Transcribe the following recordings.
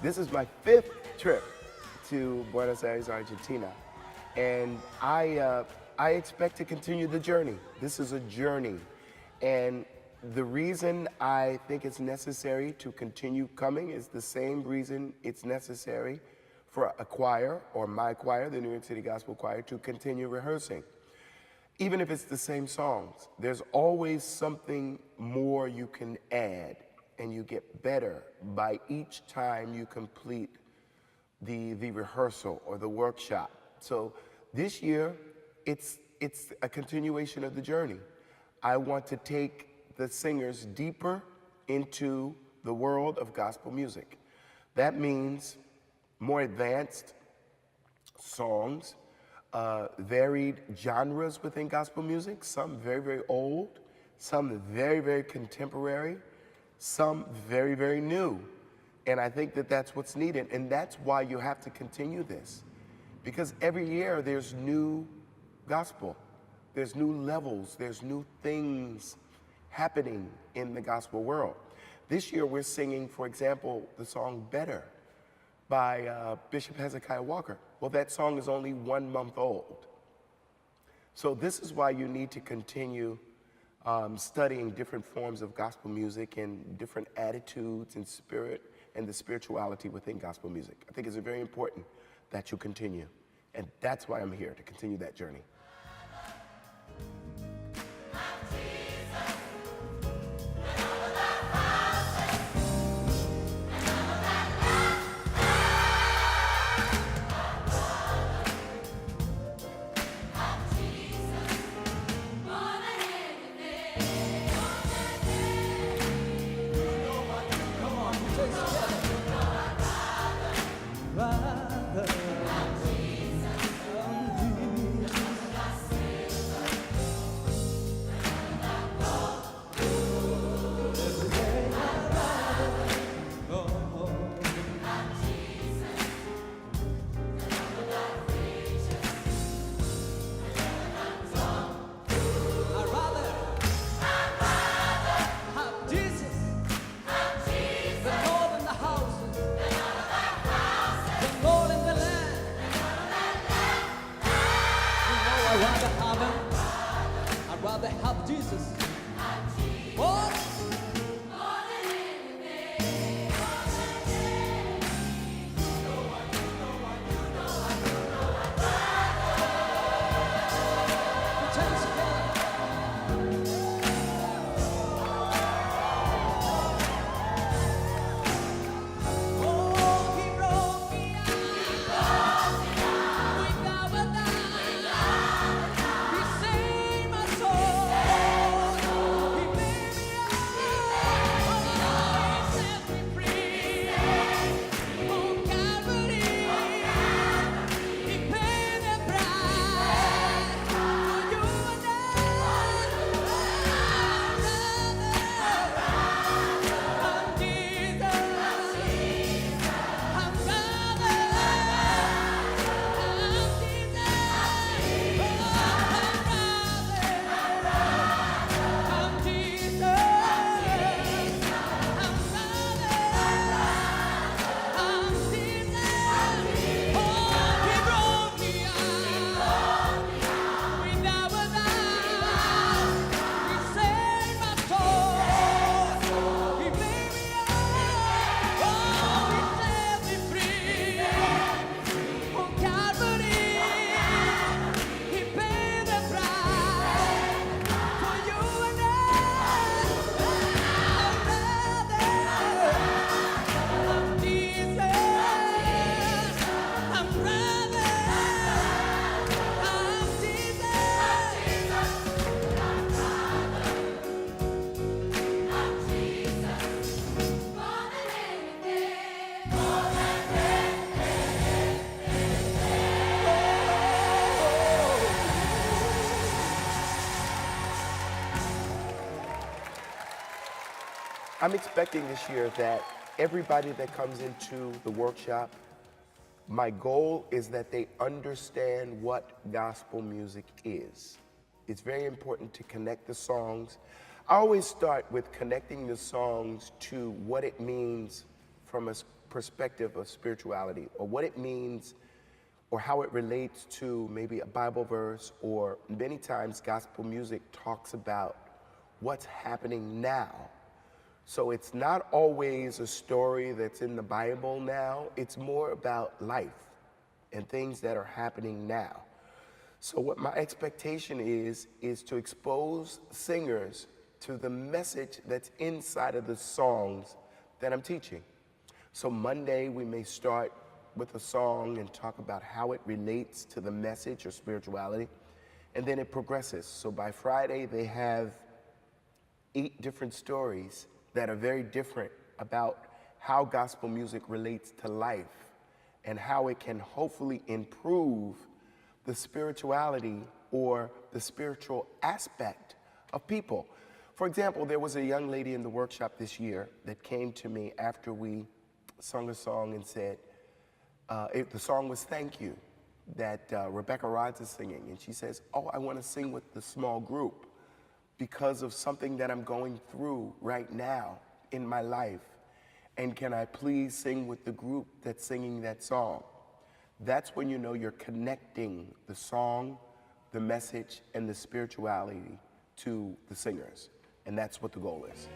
This is my 5th trip to Buenos Aires, Argentina, and I expect to continue the journey. This is a journey, and the reason I think it's necessary to continue coming is the same reason it's necessary for a choir, or my choir, the New York City Gospel Choir, to continue rehearsing. Even if it's the same songs, there's always something more you can add, and you get better by each time you complete the rehearsal or the workshop. So this year, it's a continuation of the journey. I want to take the singers deeper into the world of gospel music. That means more advanced songs, varied genres within gospel music, some very, very old, some very, very contemporary, some very, very new. And I think that that's what's needed. And that's why you have to continue this. Because every year there's new gospel. There's new levels. There's new things happening in the gospel world. This year we're singing, for example, the song Better by Bishop Hezekiah Walker. Well, that song is only 1 month old. So this is why you need to continue studying different forms of gospel music and different attitudes and spirit and the spirituality within gospel music. I think it's very important that you continue. And that's why I'm here, to continue that journey. I'd rather have Jesus. What? I'm expecting this year that everybody that comes into the workshop, my goal is that they understand what gospel music is. It's very important to connect the songs. I always start with connecting the songs to what it means from a perspective of spirituality, or what it means, or how it relates to maybe a Bible verse, or many times gospel music talks about what's happening now. So it's not always a story that's in the Bible now, it's more about life and things that are happening now. So what my expectation is to expose singers to the message that's inside of the songs that I'm teaching. So Monday we may start with a song and talk about how it relates to the message or spirituality, and then it progresses. So by Friday they have 8 different stories that are very different about how gospel music relates to life and how it can hopefully improve the spirituality or the spiritual aspect of people. For example, there was a young lady in the workshop this year that came to me after we sung a song and said, the song was Thank You, that Rebecca Rods is singing. And she says, oh, I want to sing with the small group because of something that I'm going through right now in my life. And can I please sing with the group that's singing that song? That's when you know you're connecting the song, the message, and the spirituality to the singers. And that's what the goal is.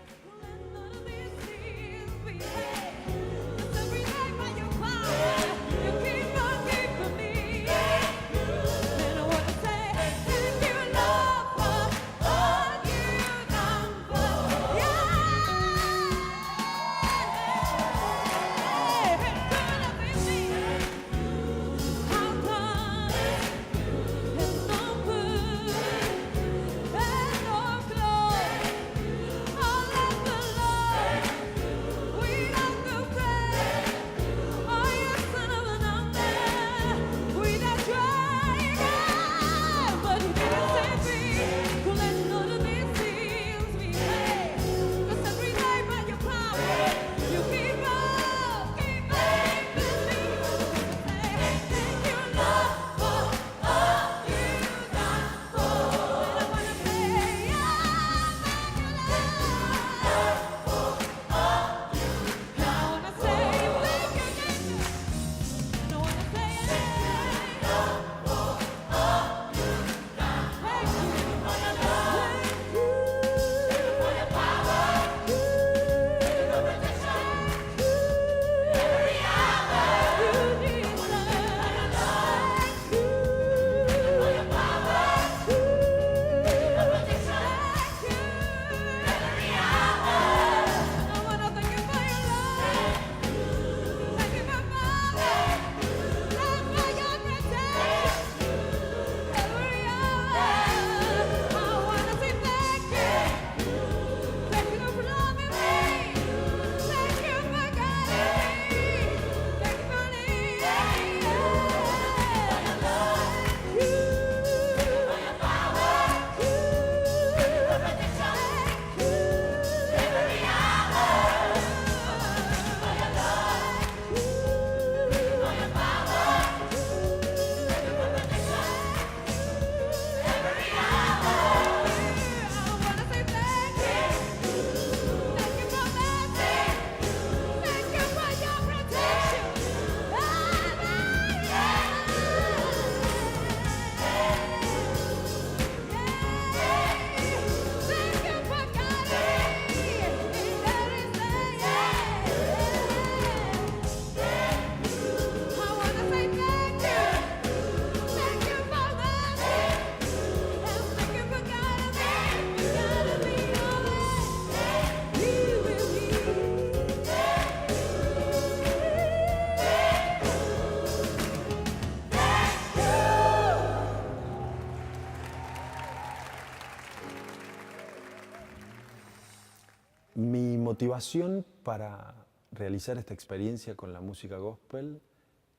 Mi motivación para realizar esta experiencia con la música gospel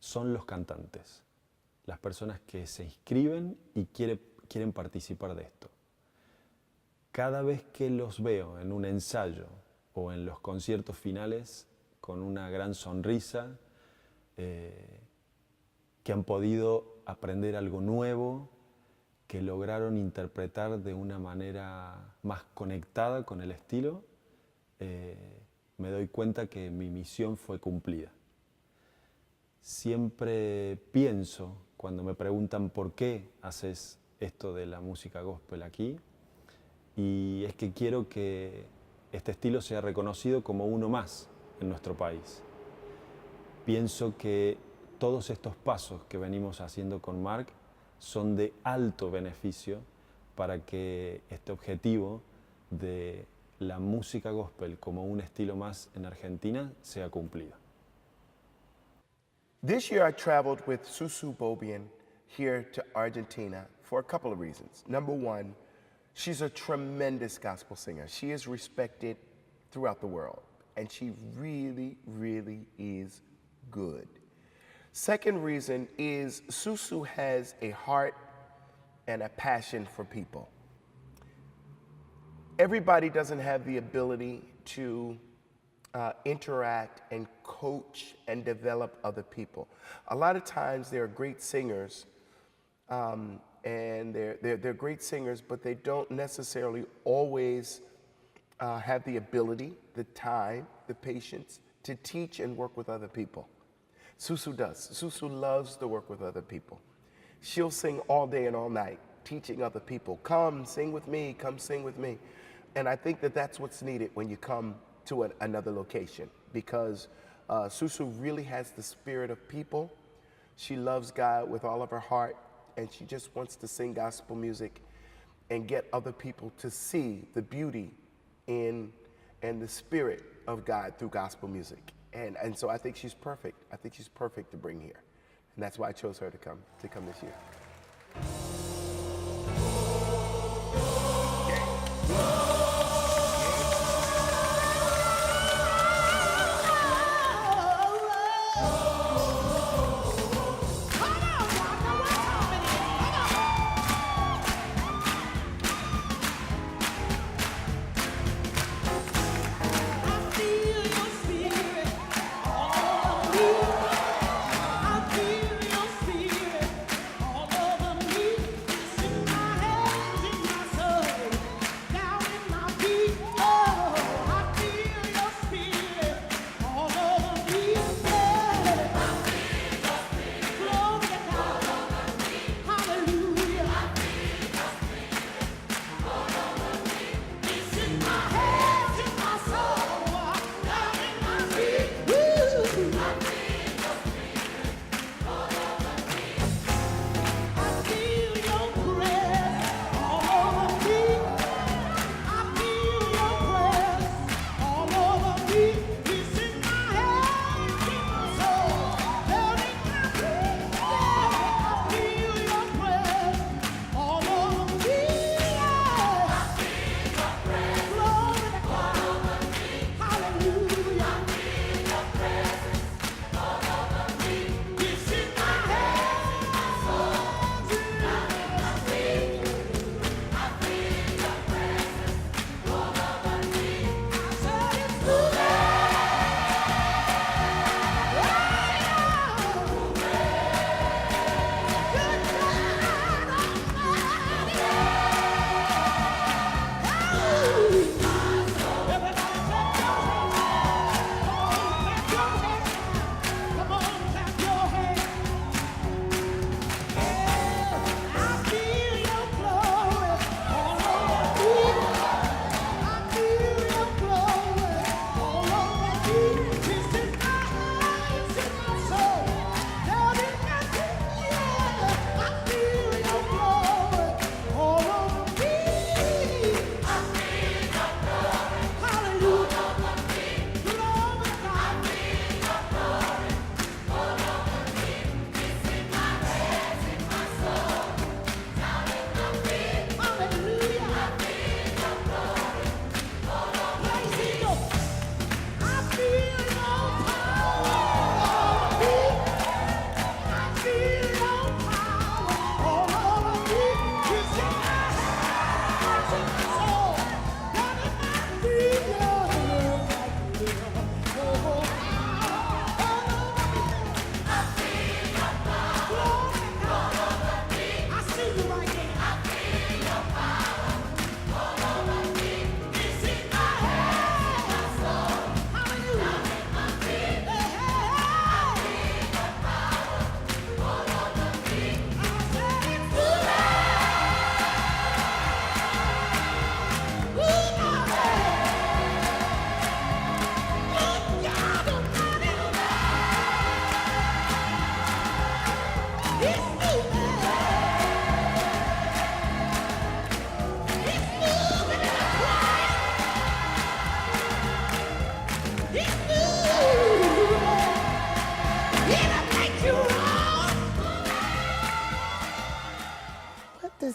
son los cantantes, las personas que se inscriben y quieren participar de esto. Cada vez que los veo en un ensayo o en los conciertos finales con una gran sonrisa, que han podido aprender algo nuevo, que lograron interpretar de una manera más conectada con el estilo, me doy cuenta que mi misión fue cumplida. Siempre pienso, cuando me preguntan por qué haces esto de la música gospel aquí, y es que quiero que este estilo sea reconocido como uno más en nuestro país. Pienso que todos estos pasos que venimos haciendo con Mark son de alto beneficio para que este objetivo de la música gospel como un estilo más en Argentina sea cumplido. This year I traveled with Susu Bobian here to Argentina for a couple of reasons. Number one, she's a tremendous gospel singer. She is respected throughout the world, and she really, really is good. Second reason is Susu has a heart and a passion for people. Everybody doesn't have the ability to interact and coach and develop other people. A lot of times there are great singers, and they're great singers, but they don't necessarily always have the ability, the time, the patience to teach and work with other people. Susu does. Susu loves to work with other people. She'll sing all day and all night, teaching other people, come sing with me, come sing with me. And I think that that's what's needed when you come to another location, because Susu really has the spirit of people. She loves God with all of her heart, and she just wants to sing gospel music and get other people to see the beauty in and the spirit of God through gospel music. And so I think she's perfect. I think she's perfect to bring here. And that's why I chose her to come this year.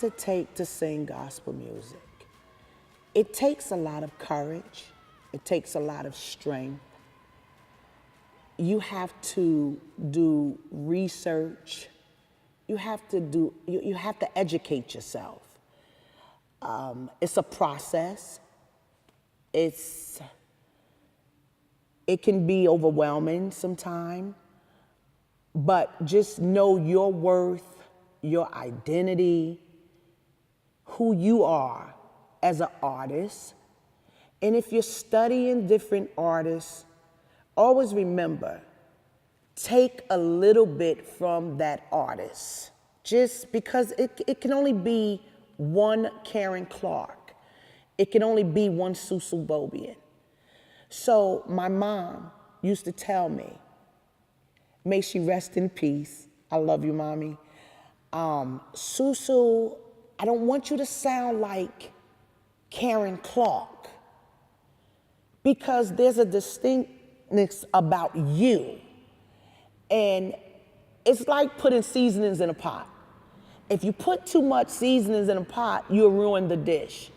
does it take to sing gospel music? It takes a lot of courage. It takes a lot of strength. You have to do research. You have to educate yourself. It's a process. It can be overwhelming sometimes, but just know your worth, your identity, who you are as an artist. And if you're studying different artists, always remember, take a little bit from that artist. Just because it can only be one Karen Clark. It can only be one Susu Bobian. So my mom used to tell me, may she rest in peace. I love you, Mommy. Susu, I don't want you to sound like Karen Clark, because there's a distinctness about you. And it's like putting seasonings in a pot. If you put too much seasonings in a pot, you'll ruin the dish.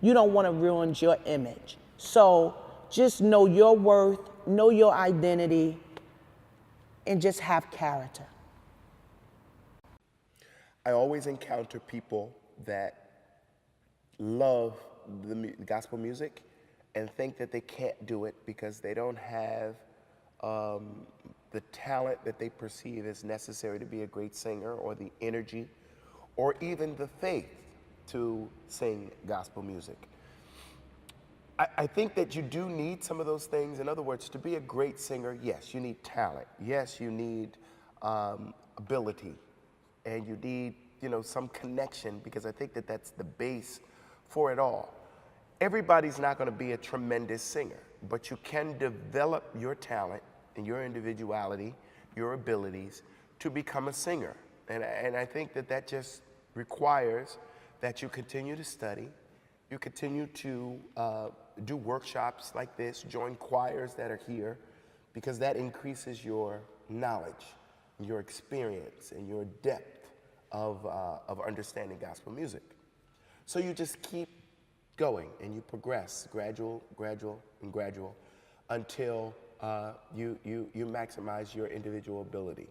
You don't want to ruin your image. So just know your worth, know your identity, and just have character. I always encounter people that love the gospel music and think that they can't do it because they don't have the talent that they perceive as necessary to be a great singer, or the energy, or even the faith to sing gospel music. I think that you do need some of those things. In other words, to be a great singer, yes, you need talent. Yes, you need ability, and you need, some connection, because I think that that's the base for it all. Everybody's not going to be a tremendous singer, but you can develop your talent and your individuality, your abilities to become a singer. And I think that that just requires that you continue to study, you continue to do workshops like this, join choirs that are here, because that increases your knowledge, your experience, and your depth of understanding gospel music. So you just keep going and you progress, gradual, and gradual, until you maximize your individual ability.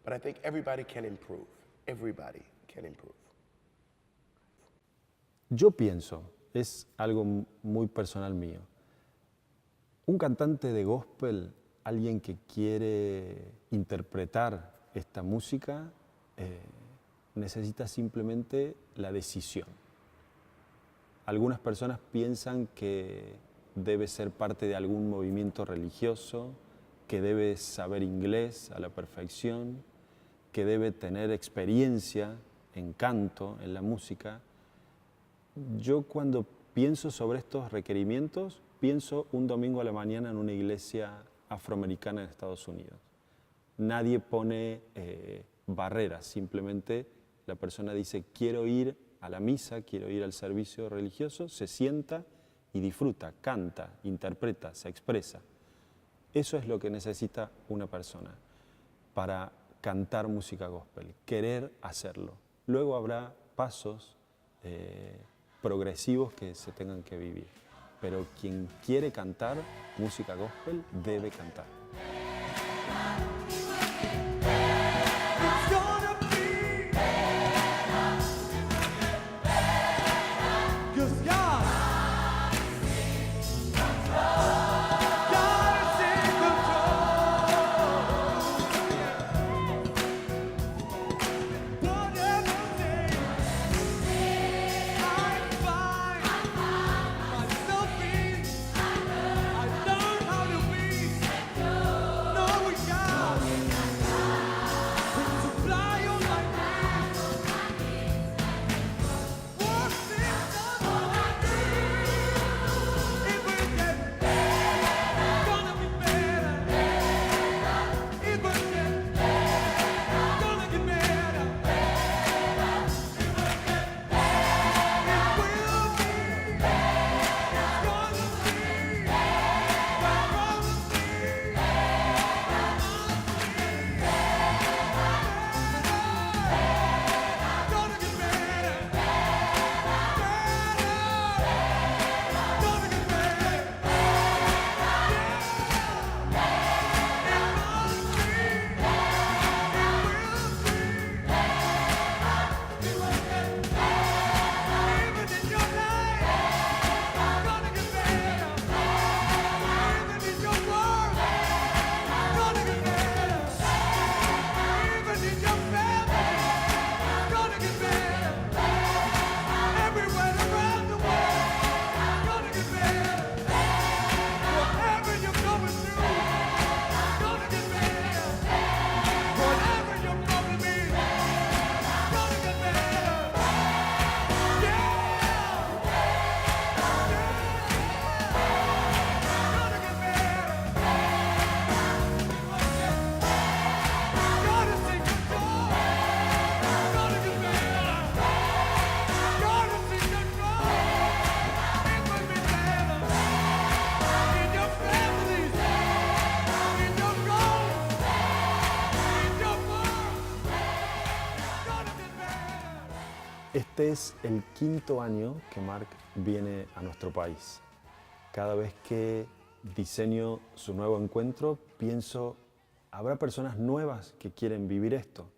But I think everybody can improve. Everybody can improve. Yo pienso, es algo muy personal mío, un cantante de gospel, alguien que quiere interpretar esta música, necesita simplemente la decisión. Algunas personas piensan que debe ser parte de algún movimiento religioso, que debe saber inglés a la perfección, que debe tener experiencia en canto, en la música. Yo cuando pienso sobre estos requerimientos, pienso un domingo a la mañana en una iglesia afroamericana en Estados Unidos. Nadie pone barreras, simplemente la persona dice, quiero ir a la misa, quiero ir al servicio religioso, se sienta y disfruta, canta, interpreta, se expresa. Eso es lo que necesita una persona para cantar música gospel, querer hacerlo. Luego habrá pasos progresivos que se tengan que vivir, pero quien quiere cantar música gospel debe cantar. Este es el 5º año que Mark viene a nuestro país. Cada vez que diseño su nuevo encuentro, pienso, ¿habrá personas nuevas que quieren vivir esto?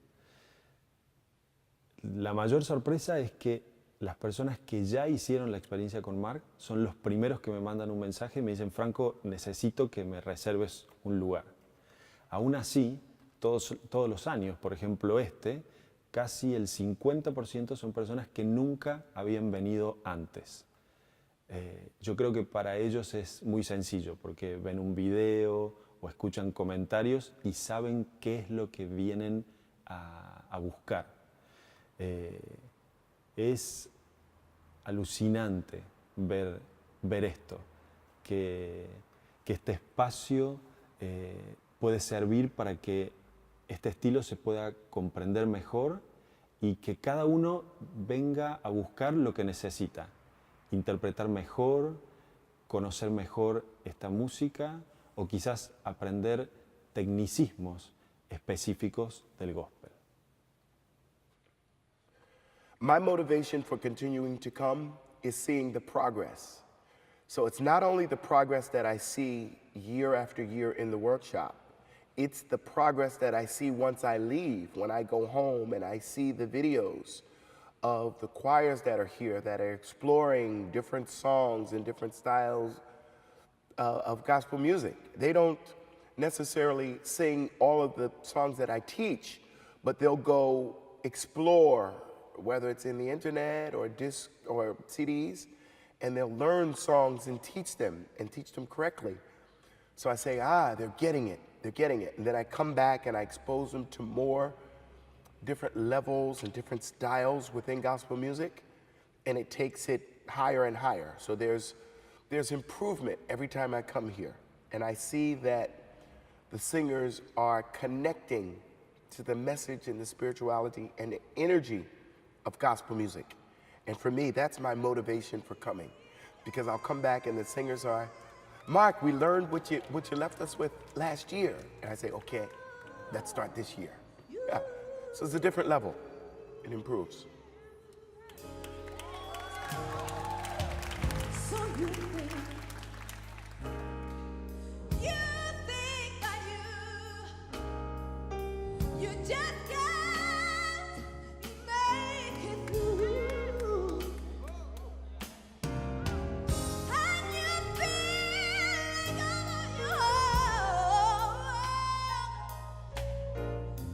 La mayor sorpresa es que las personas que ya hicieron la experiencia con Mark son los primeros que me mandan un mensaje y me dicen, Franco, necesito que me reserves un lugar. Aún así, todos los años, por ejemplo casi el 50% son personas que nunca habían venido antes. Yo creo que para ellos es muy sencillo, porque ven un video o escuchan comentarios y saben qué es lo que vienen a buscar. Es alucinante ver esto, que este espacio puede servir para que este estilo se pueda comprender mejor y que cada uno venga a buscar lo que necesita, interpretar mejor, conocer mejor esta música o quizás aprender tecnicismos específicos del gospel. My motivation for continuing to come is seeing the progress. So it's not only the progress that I see year after year in the workshop, it's the progress that I see once I leave, when I go home and I see the videos of the choirs that are here that are exploring different songs and different styles of gospel music. They don't necessarily sing all of the songs that I teach, but they'll go explore, whether it's in the internet or disc or CDs, and they'll learn songs and teach them correctly. So I say, they're getting it. And then I come back and I expose them to more different levels and different styles within gospel music, and it takes it higher and higher. So there's improvement every time I come here, and I see that the singers are connecting to the message and the spirituality and the energy of gospel music. And for me, that's my motivation for coming, because I'll come back and the singers are, Mark, we learned what you left us with last year. And I say, okay, let's start this year. Yeah. So it's a different level. It improves. So you think that you just can't make it through, and you feel like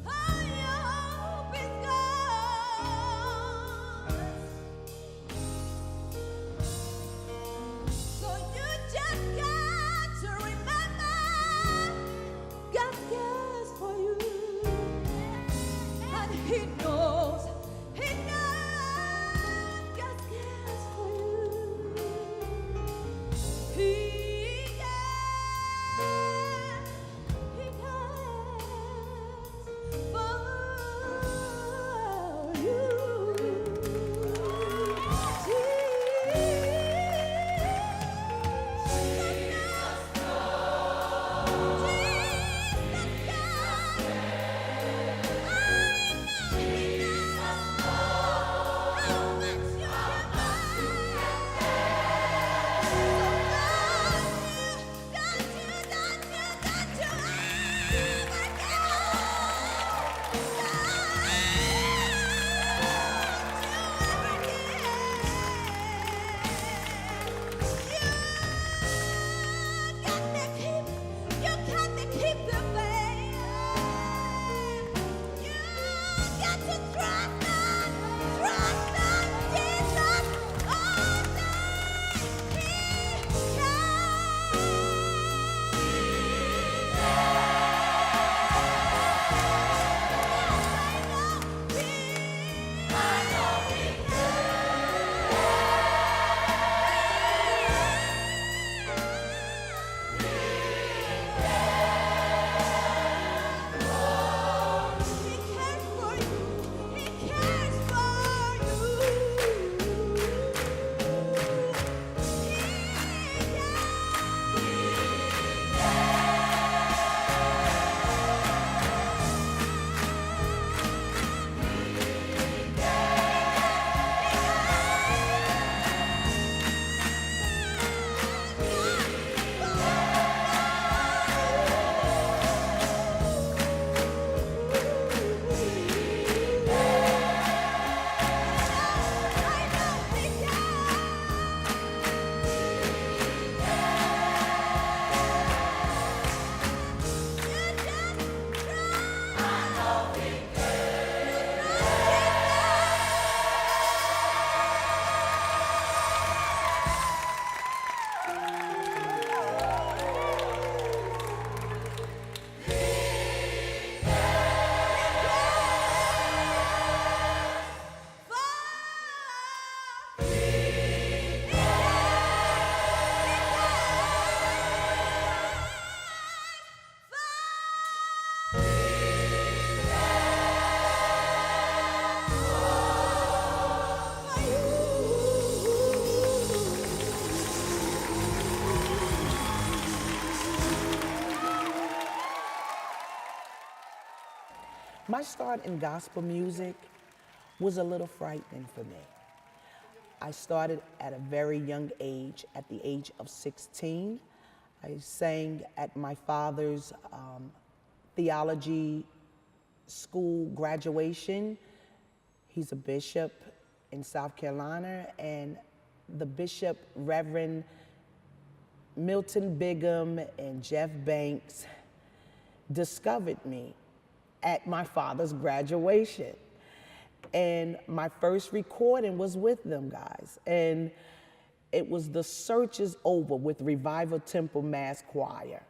all your hope is gone. So My start in gospel music was a little frightening for me. I started at a very young age, at the age of 16. I sang at my father's theology school graduation. He's a bishop in South Carolina, and the bishop, Reverend Milton Bigham and Jeff Banks, discovered me at my father's graduation. And my first recording was with them guys. And it was The Search Is Over with Revival Temple Mass Choir.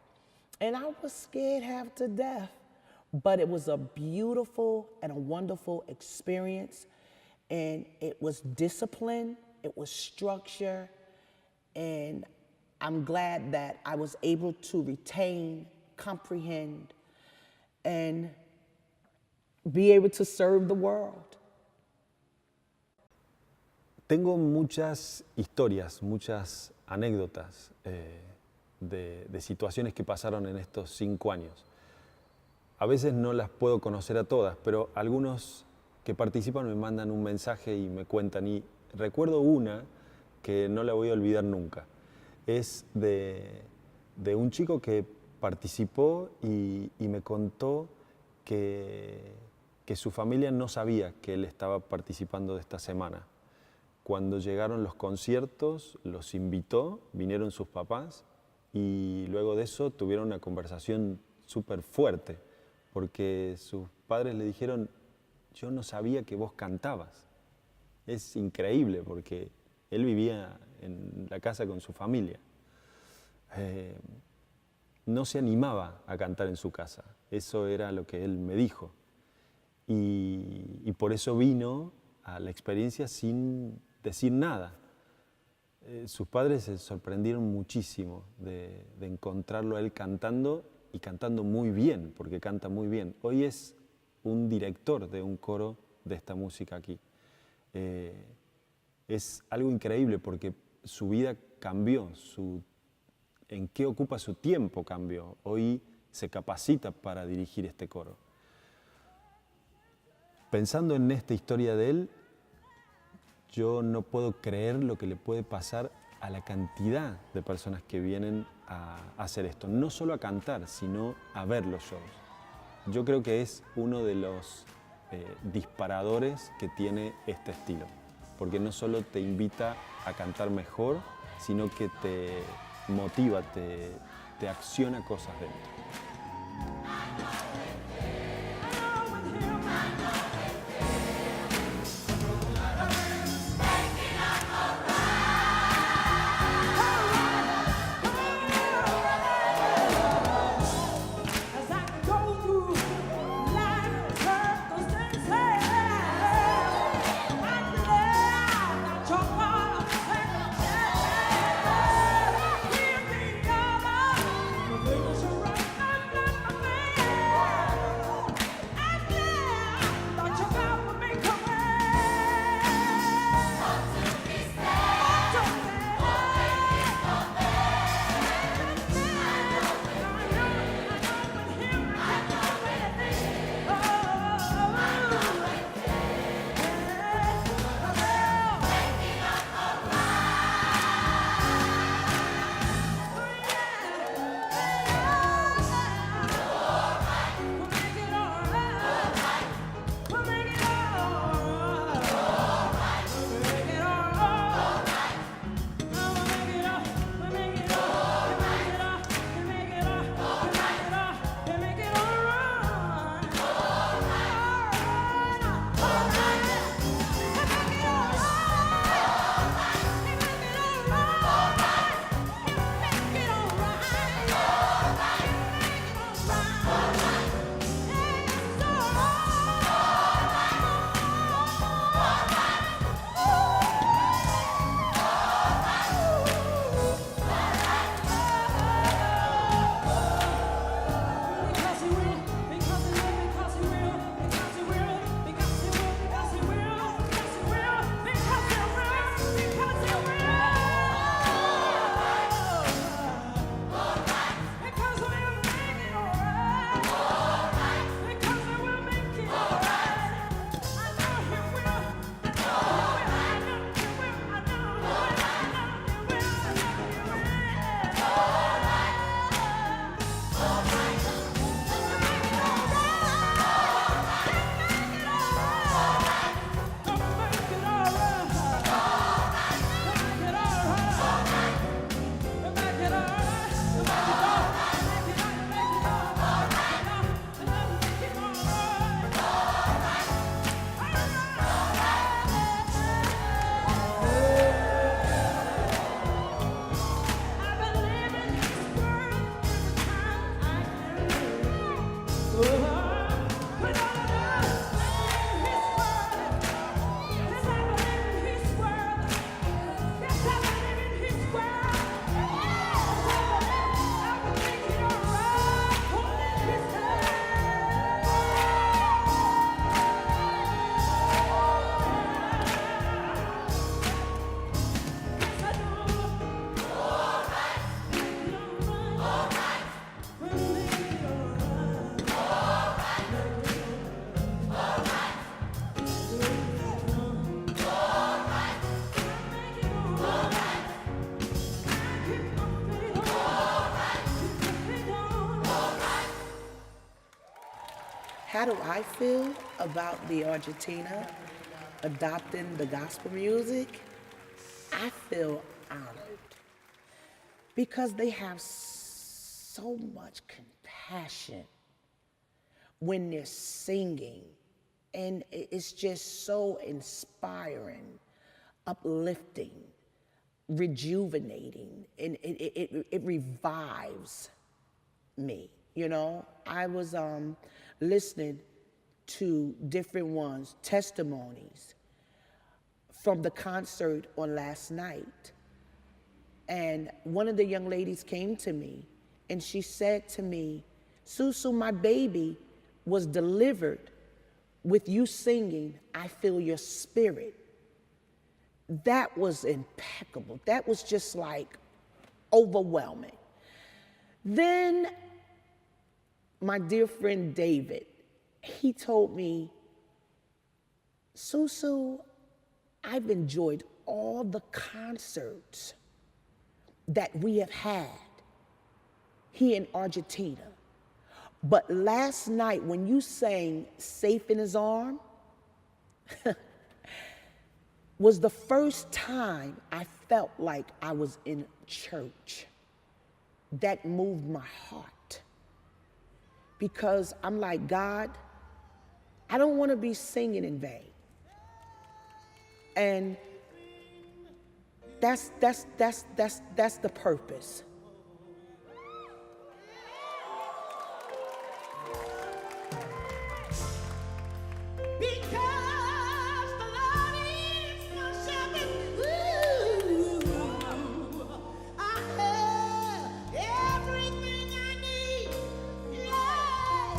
And I was scared half to death, but it was a beautiful and a wonderful experience. And it was discipline, it was structure, and I'm glad that I was able to retain, comprehend, and be able to serve the world. Tengo muchas historias, muchas anécdotas de situaciones que pasaron en estos 5 años. A veces no las puedo conocer a todas, pero algunos que participan me mandan un mensaje y me cuentan. Y recuerdo una que no la voy a olvidar nunca. Es de un chico que participó y me contó que su familia no sabía que él estaba participando de esta semana. Cuando llegaron los conciertos, los invitó, vinieron sus papás y luego de eso tuvieron una conversación súper fuerte porque sus padres le dijeron: yo no sabía que vos cantabas. Es increíble porque él vivía en la casa con su familia. No se animaba a cantar en su casa, eso era lo que él me dijo. Y por eso vino a la experiencia sin decir nada. Sus padres se sorprendieron muchísimo de encontrarlo a él cantando y cantando muy bien, porque canta muy bien. Hoy es un director de un coro de esta música aquí. Es algo increíble porque su vida cambió, en qué ocupa su tiempo cambió. Hoy se capacita para dirigir este coro. Pensando en esta historia de él, yo no puedo creer lo que le puede pasar a la cantidad de personas que vienen a hacer esto. No solo a cantar, sino a ver los shows. Yo creo que es uno de los disparadores que tiene este estilo. Porque no solo te invita a cantar mejor, sino que te motiva, te acciona cosas dentro. How do I feel about the Argentina adopting the gospel music? I feel honored because they have so much compassion when they're singing, and it's just so inspiring, uplifting, rejuvenating, and it revives me. You know, I was listening to different ones, testimonies from the concert on last night. And one of the young ladies came to me and she said to me, Susu, my baby was delivered with you singing, I Feel Your Spirit. That was impeccable. That was just like overwhelming. Then my dear friend David, he told me, Susu, I've enjoyed all the concerts that we have had here in Argentina. But last night when you sang Safe in His Arm, was the first time I felt like I was in church. That moved my heart. Because I'm like, God, I don't want to be singing in vain. And that's the purpose. Because the Lord is my shepherd, I have everything I need. Yeah,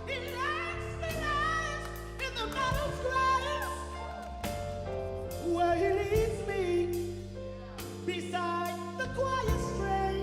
He lets me rise in the meadow's grass, where He leads me beside the quiet stream.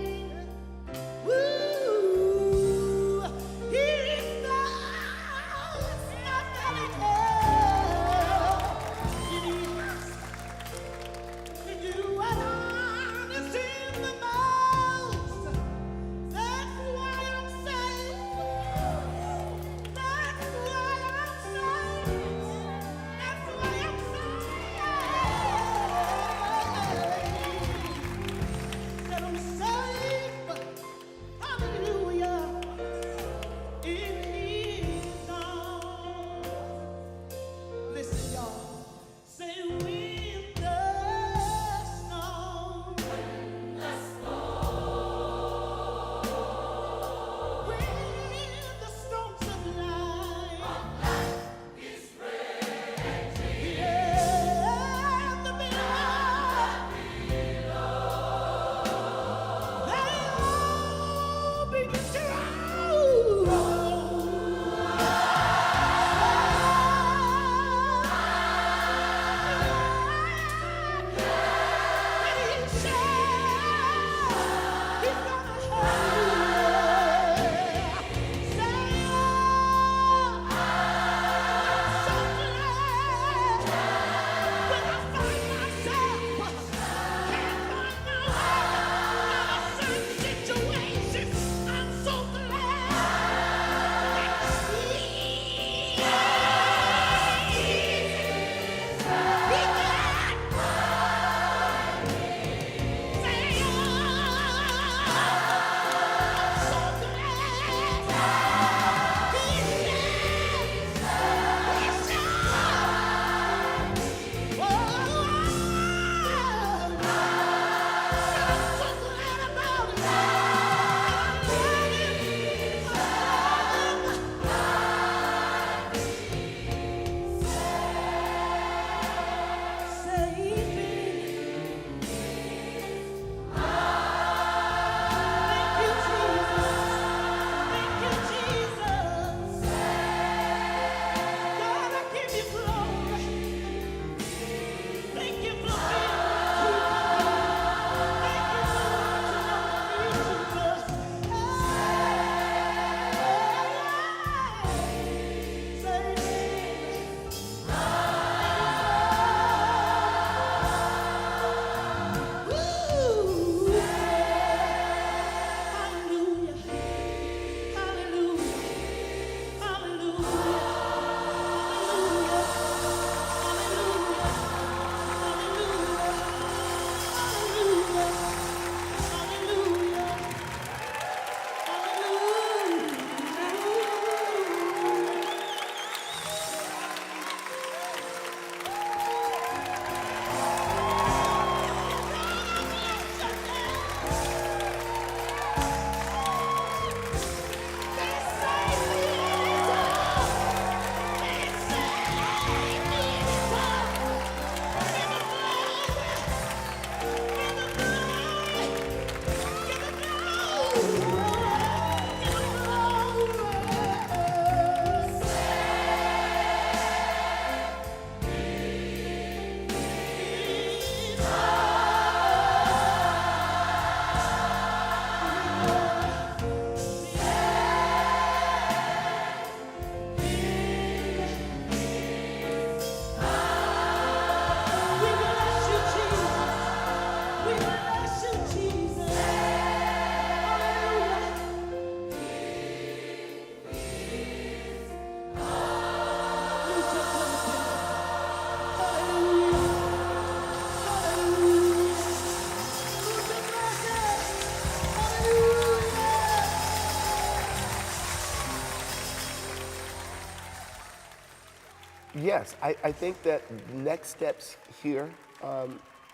Yes, I think that next steps here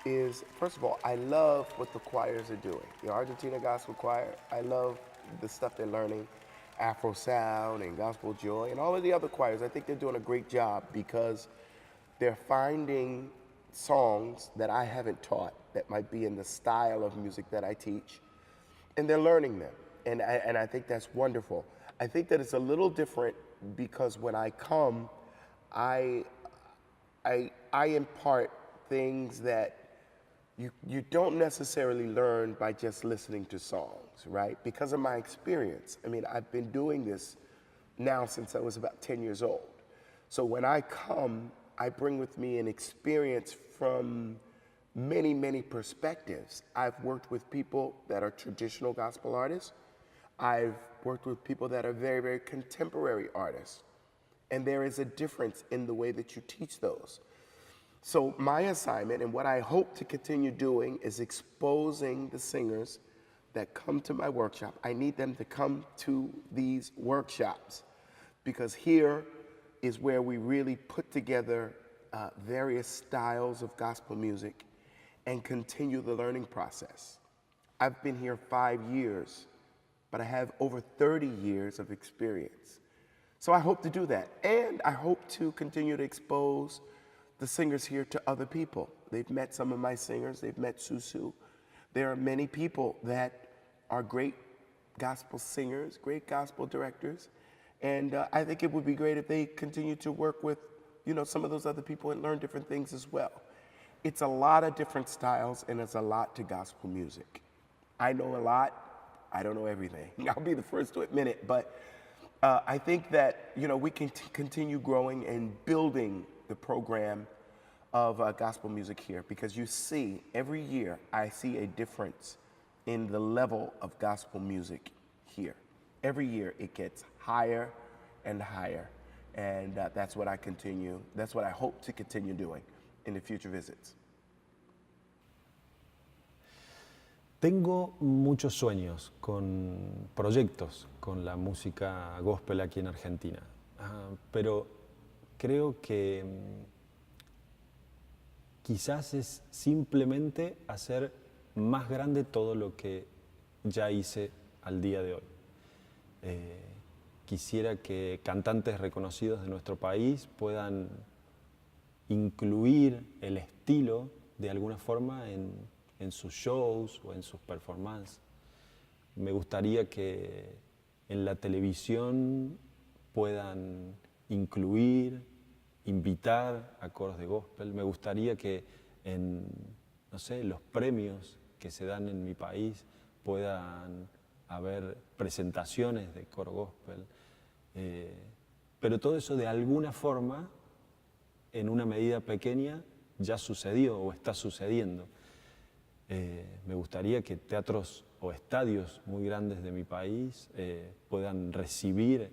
is, first of all, I love what the choirs are doing. The Argentina Gospel Choir, I love the stuff they're learning, Afro Sound and Gospel Joy, and all of the other choirs. I think they're doing a great job because they're finding songs that I haven't taught that might be in the style of music that I teach, and they're learning them. And I think that's wonderful. I think that it's a little different because when I come, I impart things that you don't necessarily learn by just listening to songs, right? Because of my experience. I mean, I've been doing this now since I was about 10 years old. So when I come, I bring with me an experience from many, many perspectives. I've worked with people that are traditional gospel artists. I've worked with people that are very, very contemporary artists. And there is a difference in the way that you teach those. So my assignment and what I hope to continue doing is exposing the singers that come to my workshop. I need them to come to these workshops because here is where we really put together various styles of gospel music and continue the learning process. I've been here 5 years, but I have over 30 years of experience. So I hope to do that. And I hope to continue to expose the singers here to other people. They've met some of my singers, they've met Susu. There are many people that are great gospel singers, great gospel directors. And I think it would be great if they continue to work with, some of those other people and learn different things as well. It's a lot of different styles and it's a lot to gospel music. I know a lot, I don't know everything. I'll be the first to admit it, but I think that, we can continue growing and building the program of gospel music here because you see, every year I see a difference in the level of gospel music here. Every year it gets higher and higher, and that's what I hope to continue doing in the future visits. Tengo muchos sueños con proyectos con la música gospel aquí en Argentina, pero creo que quizás es simplemente hacer más grande todo lo que ya hice al día de hoy. Quisiera que cantantes reconocidos de nuestro país puedan incluir el estilo de alguna forma en sus shows o en sus performances. Me gustaría que en la televisión puedan incluir, invitar a coros de gospel. Me gustaría que en, los premios que se dan en mi país puedan haber presentaciones de coro gospel. Pero todo eso de alguna forma, en una medida pequeña, ya sucedió o está sucediendo. Me gustaría que teatros o estadios muy grandes de mi país puedan recibir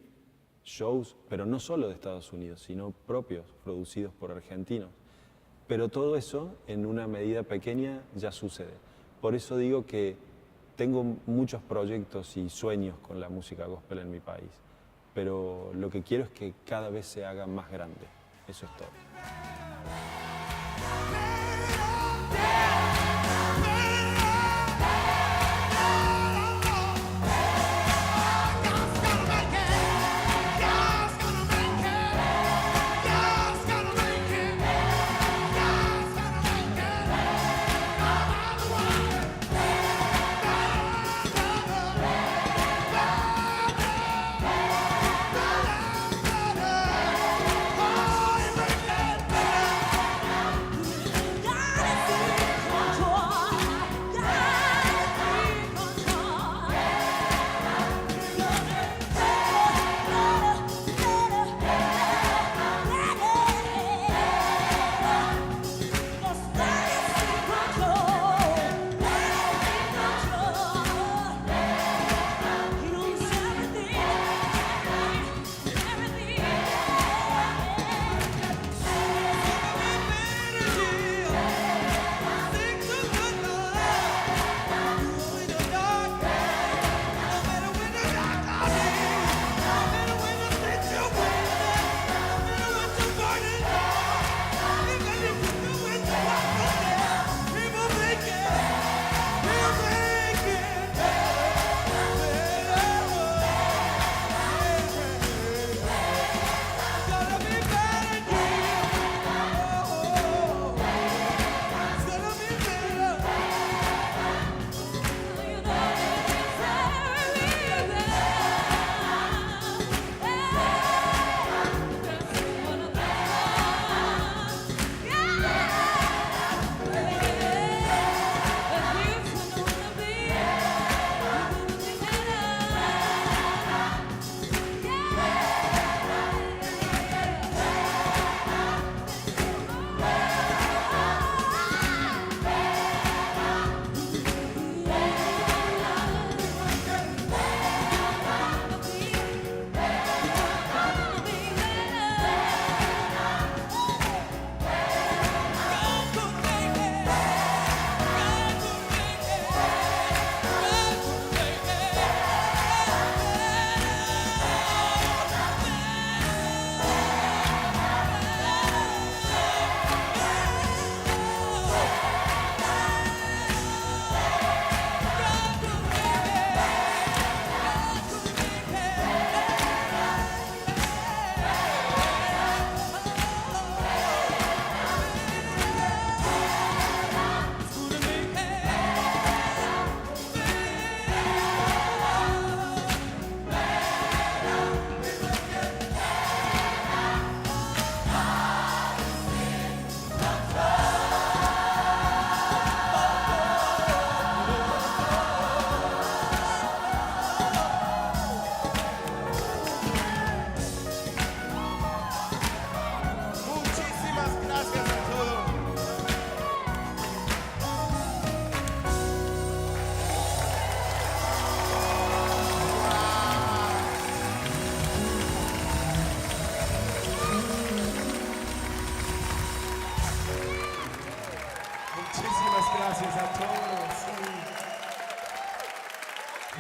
shows, pero no solo de Estados Unidos, sino propios, producidos por argentinos. Pero todo eso, en una medida pequeña, ya sucede. Por eso digo que tengo muchos proyectos y sueños con la música gospel en mi país, pero lo que quiero es que cada vez se haga más grande. Eso es todo.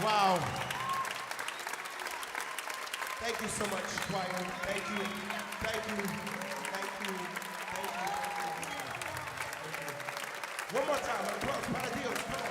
Wow. Thank you so much, choir. Thank you. Thank you. Thank you. Thank you. Thank you. One more time. Applause. Para Dios.